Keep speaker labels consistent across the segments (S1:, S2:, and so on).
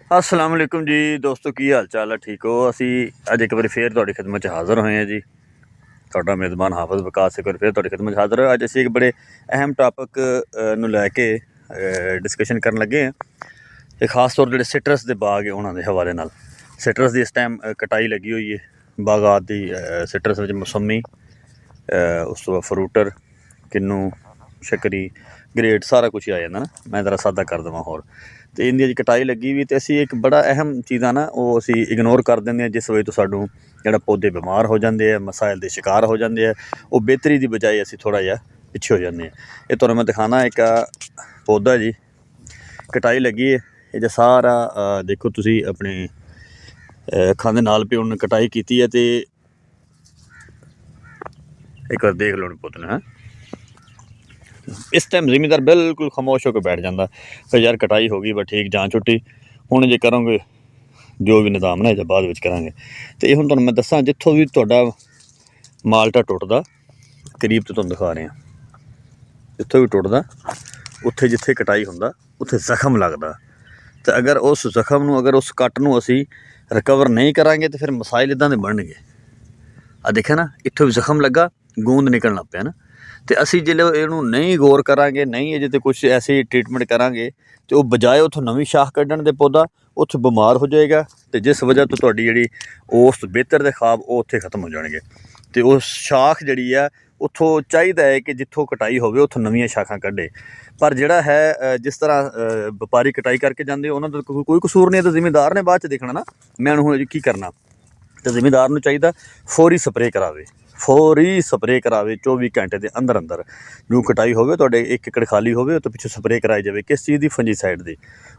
S1: अस्सलाम वालेकुम जी दोस्तों, की हाल चाल है? ठीक हो? असी अज एक बार फिर तुहाडी खिदमत हाज़र होए हैं जी। तुहाडा मेज़बान हाफिज़ विकास एक बार फिर तुहाडी खिदमत हाज़र है। अज असी एक बड़े अहम टॉपिक नूं लैके डिस्कशन करन लगे हैं। ते खास तौर जिहड़े सिट्रस दे बाग है उन्हां दे हवाले नाल। सिट्रस दी इस टाइम कटाई लगी हुई है बागात दी। सिट्रस विच मौसमी, उस तो बाद फ्रूटर, किन्नू, शकरी, ग्रेट सारा कुछ ही आ जाता ना। मैं ज़रा सादा कर देवां होर तो इनकी अज कटाई लगी भी तो असी एक बड़ा अहम चीज़ा ना वो असी इग्नोर कर देंगे, जिस वजह तो सानू जिहड़ा पौधे बीमार हो जाते हैं, मसाइल के शिकार हो जाते हैं। वो बेहतरी की बजाय असी थोड़ा जिहा पिछे हो जाते हैं। ये तुहानूं मैं दिखाना एक पौधा जी, कटाई लगी है। ये जो सारा देखो तुसी अपने अखां दे नाल पे उन्हें कटाई की है। तो एक बार देख लो पुत ने। इस टाइम जिमीदार बिल्कुल खामोश होकर बैठ जाता फिर यार कटाई हो गई बस ठीक, जान छुट्टी हुण जे करोगे जो भी निज़ाम ना बाद विच करांगे। तो ये हुण तुहानूं मैं दसां जित्थों भी तुहाडा माल्टा टुटदा, करीब तो तुहानूं दिखा रहे हैं, जित्थों भी टुटदा उत्थे जिथे कटाई हुंदा उत्थे जख्म लगदा। तो अगर उस जख्म नूं, अगर उस कट नूं असी रिकवर नहीं करांगे तो फिर मसाइल इदां दे बनणगे। आ देखिया ना, इत्थों भी जख्म लगा, गूंद निकलण लग पिया ना। तो असी जो इनू नहीं गौर करांगे, नहीं ये तो कुछ ऐसी ट्रीटमेंट करांगे तो वो बजाए उतों नवीं शाख कढ़न दे पौधा उत्थे बीमार हो जाएगा। तो जिस वजह तो तुहाडी जिहड़ी उस बेहतर दे ख्वाब वो उत्थे खत्म हो जाएंगे। तो उस शाख जिहड़ी है उत्थों चाहिए है कि जित्थों कटाई होवे उत्थों नवीं शाखां कढ़े। पर जिहड़ा है जिस तरह व्यापारी कटाई करके जाते उन्होंने तो कोई कसूर नहीं है। तो जिमीदार ने बाद च देखना ना मैं हुण की करना। तो जिमीदार नूं चाहिए फौरी स्प्रे करावे, फौरी स्प्रे करावे 24 घंटे के अंदर अंदर। जो कटाई होवे तुहाडे 1 एकड़ खाली होवे तो पिछों स्प्रे कराई जाए। किस चीज़ की? फंजीसाइड की।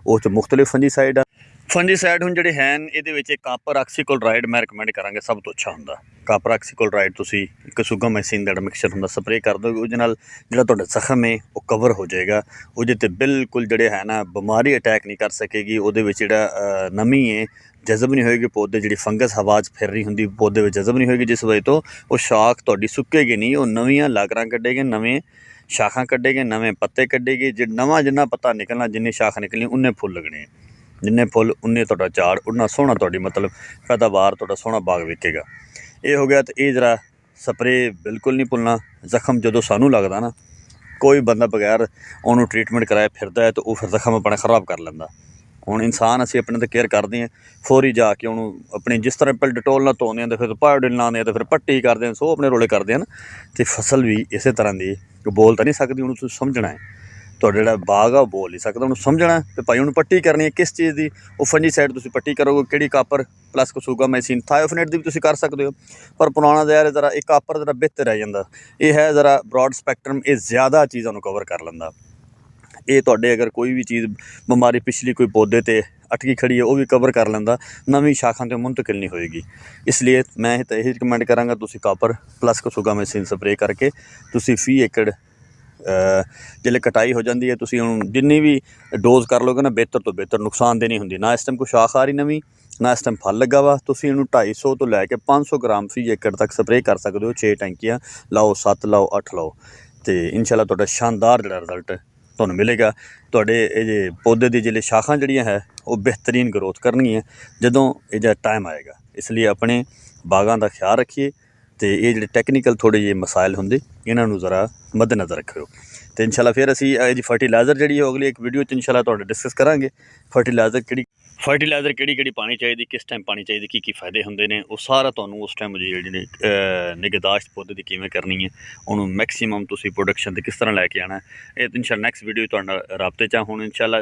S1: उस मुख्तलिफ फंजीसाइड आ। फंजीसाइड हुण जिहड़े हैं ये कापर ऑक्सीक्लोराइड मैं रिकमेंड करांगे, सब तो अच्छा हुंदा। कापर ऑक्सीक्लोराइड तुसीं कसुगामाइसिन दा मिक्सचर हुंदा स्प्रे कर दोगे, उहदे नाल जिहड़ा तुहाडा जख्म है वो कवर हो जाएगा। उहदे ते बिल्कुल जिहड़े है ना बीमारी अटैक नहीं कर सकेगी। उहदे विच जिहड़ा नमी है जज़ब नहीं होएगी, पौधे जी फंगस हवा च फिर रही होंगी पौधे में जज़ब नहीं होएगी, जिस वजह तो वो शाख तुहाडी सुक्केगी नहीं, वो नवीं लाकरां कड्ढेगी, नवें शाखां कड्ढेगी, नवे पत्ते कड्ढेगी। जो नवा जिन्ना पत्ता निकलना, जिन्नी शाख निकलनी उन्ने फुल लगने, जिन्ने फुल उन्ने तुहाडा झाड़ उन्ना सोहना, तुहाडी मतलब पैदावार तुहाडा सोहना बाग विकेगा। ये हो गया। तो ये जरा स्प्रे बिल्कुल नहीं भुलना। जख्म जो सानू लगता ना, कोई बंदा बगैर उन्होंने ट्रीटमेंट कराए फिरदा है तो वह फिर जख्म अपना खराब कर लेंदा। हुण इंसान असीं अपने तो केयर करते हैं, फौरी जाके उन्होंने अपनी जिस तरह पहले डिटोल नाल धोने हैं तो फिर पायोडीन लाने तो फिर पट्टी करते हैं, सो अपने रोले करते हैं। तो फसल भी इस तरह की बोल तो नहीं सकती, उन्होंने समझना है। तुहाडा जिहड़ा बाग आ बोल नहीं सकता, उन्होंने समझना है तो भाई उन्होंने पट्टी करनी है किस चीज़ की। वो फंजीसाइड तुसीं पट्टी करोगे किहड़ी? कापर प्लस कसुगामाइसिन, थायोफनेट की भी तुसीं कर सकते हो। पर पुराना ज़हर जरा एक कापर जरा बेहतर रह जाता। ये है जरा ब्रॉड स्पैक्ट्रम, ये ज़्यादा चीज़ों को कवर कर लैंदा। ये तुहाडे अगर कोई भी चीज़ बीमारी पिछली कोई पौधे ते अटकी खड़ी है वो भी कवर कर लैंदा, नवीं शाखां तो मुंतकिल नहीं होएगी। इसलिए मैं तो यही रिकमेंड करांगा तुसीं कापर प्लस कसुगामाइसिन स्प्रे करके तुसीं 20 एकड़ जिसले कटाई हो जाती है तुसीं हुण जिन्नी भी डोज कर लोगे ना बेहतर तो बेहतर, नुकसान नहीं होंदी ना। इस टाइम कोई शाख आ रही नवीं, ना इस टाइम फल लगा वा। तुसीं इहनूं 250 तो लैके 500 ग्राम 20 एकड़ तक स्प्रे कर सकते हो। 6 टैंकियां लाओ, 7 लाओ, 8 लाओ, तो इंशाअल्लाह तुहाडा शानदार जिहड़ा रिजल्ट तुहानूं मिलेगा। तुहाडे ये पौधे दी जिहड़ी शाखां जिहड़ियां है वो बेहतरीन ग्रोथ करनी है जदों ये टाइम आएगा। इसलिए अपने बागां दा ख्याल रखिए। तो ये जो टैक्नीकल थोड़े जे मसाइल होंगे इन्हों जरा मद्देनज़र रखियो। तो इंशाल्लाह फिर असी जी फर्टिलाइज़र जी अगली एक वीडियो इंशाल्लाह तुहाडे डिस्कस करांगे। फर्टिलाइज़र किहड़ी पानी चाहिए, किस टाइम पानी चाहिए, की फायदे होंगे ने, वो सारा तुहानूं उस टाइम जी निगहदाश्त पौधे की किवें करनी है, उन्होंने मैक्सीमम तुसीं प्रोडक्शन ते किस तरह लैके आना है। ये इंशाल्लाह नैक्सट वीडियो तुहाडे राबते च हुण इंशाल्लाह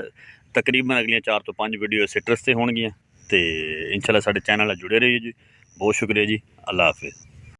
S1: तकरीबन अगलियां 4 तो 5 वीडियो सिट्रस ते होणगियां। तो इंशाल्लाह साडे चैनल नाल जुड़े रहिए जी। बहुत शुक्रिया जी। अल्लाह हाफिज़।